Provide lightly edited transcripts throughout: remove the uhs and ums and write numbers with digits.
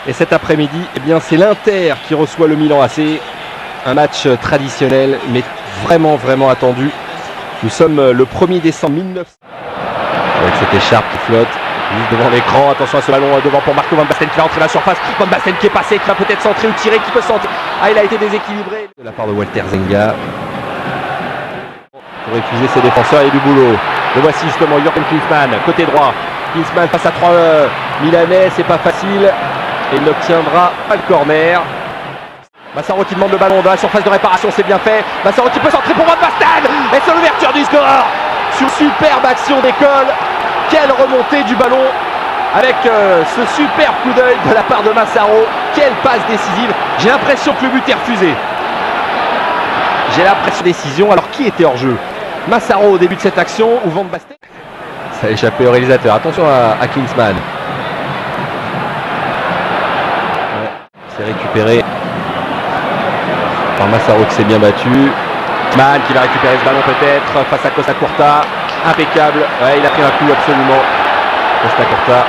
Et cet après-midi, eh bien, c'est l'Inter qui reçoit le Milan AC. Un match traditionnel, mais vraiment attendu. Nous sommes le 1er décembre 1900. Avec cette écharpe qui flotte, juste devant l'écran. Attention à ce ballon devant pour Marco Van Basten qui va entrer dans la surface. Van Basten qui est passé, qui va peut-être centrer ou tirer, qui peut centrer. Ah, il a été déséquilibré. De la part de Walter Zenga. Pour épuiser ses défenseurs et du boulot. Le voici justement, Jürgen Klinsmann, côté droit. Klinsmann face à 3 Milanais, c'est pas facile. Et il n'obtiendra pas le corner. Massaro qui demande le ballon dans la surface de réparation, c'est bien fait. Massaro qui peut centrer pour Van Basten. Et c'est l'ouverture du score. Sur superbe action d'école. Quelle remontée du ballon. Avec ce superbe coup d'œil de la part de Massaro. Quelle passe décisive. J'ai l'impression que le but est refusé. J'ai l'impression décision. Alors qui était hors jeu? Massaro au début de cette action ou Van Basten? Ça a échappé au réalisateur. Attention à Klinsmann. Ouais, c'est récupéré par Massaro qui s'est bien battu. Klinsmann qui va récupérer ce ballon peut-être face à Costa Curta. Impeccable. Ouais, il a pris un coup absolument. Costa Curta.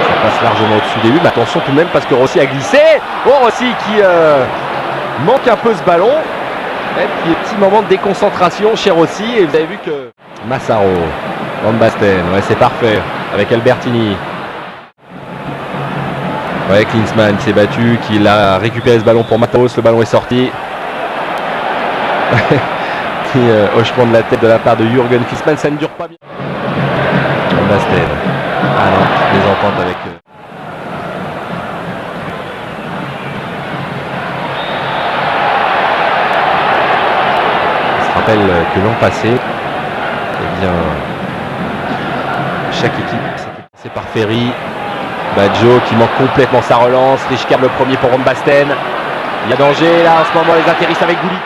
Ça passe largement au-dessus des buts. Mais attention tout de même parce que Rossi a glissé. Oh, Rossi qui manque un peu ce ballon. Et puis petit moment de déconcentration chez Rossi. Et vous avez vu que Massaro, Van Basten, ouais, c'est parfait. Avec Albertini. Ouais, Klinsmann qui s'est battu, qui a récupéré ce ballon pour Matos, le ballon est sorti. Hochement de la tête de la part de Jürgen Klinsmann, ça ne dure pas bien. Van Basten. Ah non, les ententes avec... On se rappelle que l'an passé, eh bien, chaque équipe s'était passée par Ferry. Baggio qui manque complètement sa relance. Richkard le premier pour Van Basten. Il y a danger là en ce moment, les atterrissent avec Goulik.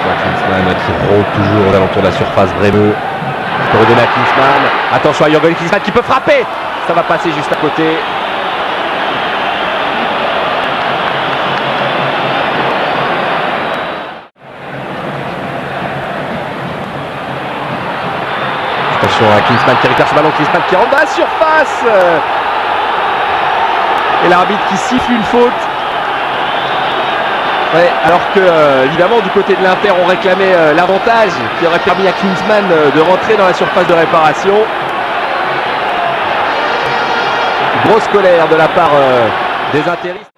Klinsmann qui rôde toujours aux alentours de la surface. Bremo qui peut redonner à Klinsmann. Attention à Jürgen Klinsmann qui peut frapper. Ça va passer juste à côté. Attention à Klinsmann qui récupère ce ballon. Klinsmann qui rentre dans la surface. Et l'arbitre qui siffle une faute. Ouais, alors que évidemment du côté de l'Inter on réclamait l'avantage qui aurait permis à Klinsmann de rentrer dans la surface de réparation. Grosse colère de la part des interistes.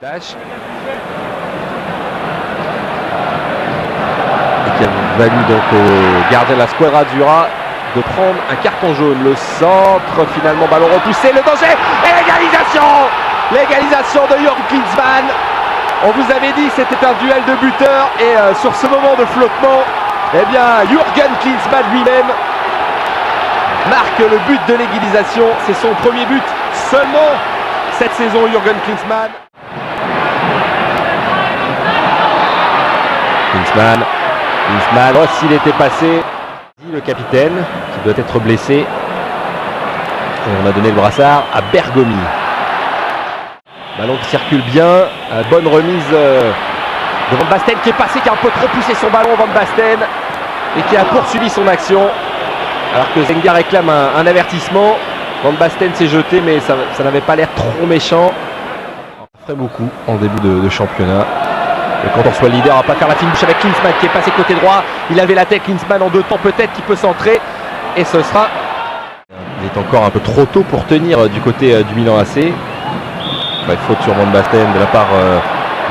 Et qui a valu donc au gardien de la Squadra Azzurra de prendre un carton jaune. Le centre, finalement ballon repoussé, le danger et l'égalisation. L'égalisation de Jürgen Klinsmann. On vous avait dit que c'était un duel de buteurs et sur ce moment de flottement, eh bien Jürgen Klinsmann lui-même marque le but de l'égalisation. C'est son premier but seulement cette saison, Jürgen Klinsmann. Klinsmann, oh, s'il était passé, le capitaine qui doit être blessé. Et on a donné le brassard à Bergomi. Ballon qui circule bien, bonne remise de Van Basten qui est passé, qui a un peu trop poussé son ballon, Van Basten, et qui a poursuivi son action. Alors que Zenga réclame un avertissement. Van Basten s'est jeté, mais ça n'avait pas l'air trop méchant. Ça ferait beaucoup en début de championnat. Et quand on soit leader, on va pas faire la fine bouche avec Klinsmann qui est passé côté droit. Il avait la tête, Klinsmann en 2 temps peut-être, qui peut centrer. Et ce sera... Il est encore un peu trop tôt pour tenir du côté du Milan AC. Ouais, faute sur Van Basten de la part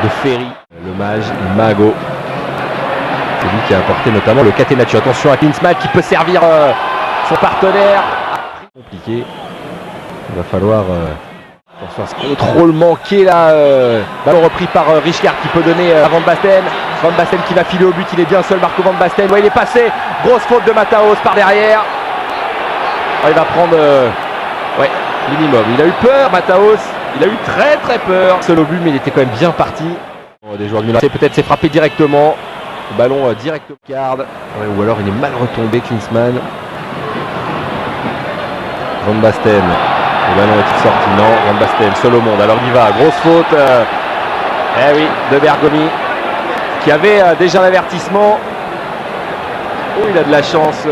de Ferry, le mage, Mago. C'est lui qui a apporté notamment le catenaccio. Attention à Klinsmann qui peut servir son partenaire. Compliqué. Il va falloir attention à ce contrôle manqué là. Ballon repris par Richkard qui peut donner à Van Basten. Van Basten qui va filer au but. Il est bien seul, Marco Van Basten. Ouais, il est passé. Grosse faute de Mataos par derrière. Ouais, il va prendre ouais, minimum. Il a eu peur, Mataos. Il a eu très peur. Seul au but, mais il était quand même bien parti. Des joueurs de Milan, peut-être c'est frappé directement. Le ballon direct au card. Ouais, ou alors il est mal retombé, Klinsmann. Van Basten. Le ballon est-il sorti? Non, Van Basten, seul au monde. Alors il va, grosse faute. Eh oui, de Bergomi. Qui avait déjà l'avertissement. Oh, il a de la chance.